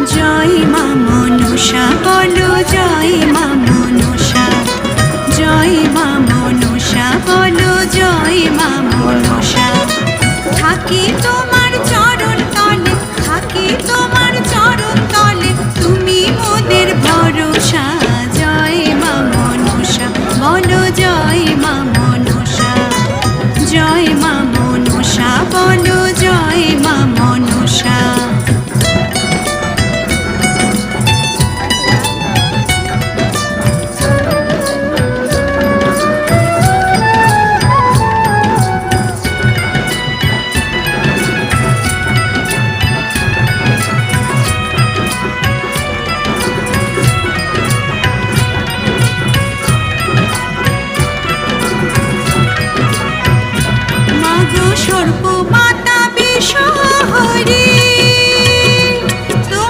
জয় মা মনসা বলো জয় মা মনসা, জয় মা মনসা বলো জয় মা মনসা। থাকি তোমার